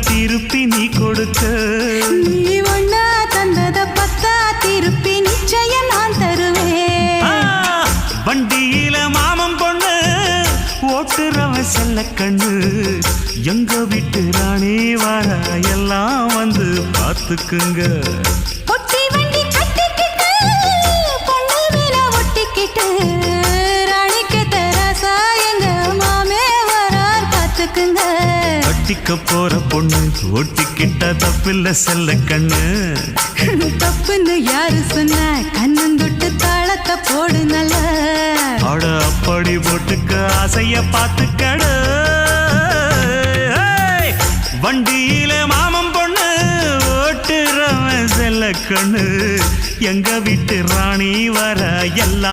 திருப்பி நீ கொடுக்க நீ ஒண்ணா தந்தத பத்தா திருப்பி நிச்சயம் நான் தருவேன் வண்டியில மாமன் பொண்ணு ஓட்டுறவன் செல்ல கண்ணு எங்க வீட்டு ராணி வர எல்லாம் வந்து பார்த்துக்குங்க பொட்டி வண்டி கட்டிக்கிட்டு பொண்ணு மேல ஒட்டிக்கிட்டு ராணிக்கு தராசா எங்க மாமே வரார் பார்த்துக்குங்க கட்டிக்க போற பொண்ணு ஒட்டிக்கிட்டா தப்பில்ல செல்ல கண்ணு தப்புன்னு யாரு சொன்ன கண்ணந்தொட்டு தாளத்தை போடு நல்ல அட அப்படி போட்டுக்க ஆசைய பார்த்துக்கட வண்டியில மாமன் பொண்ணு ஓட்டுறவன் செல்ல கண்ணு எங்க வீட்டு ராணி வர எல்லாம்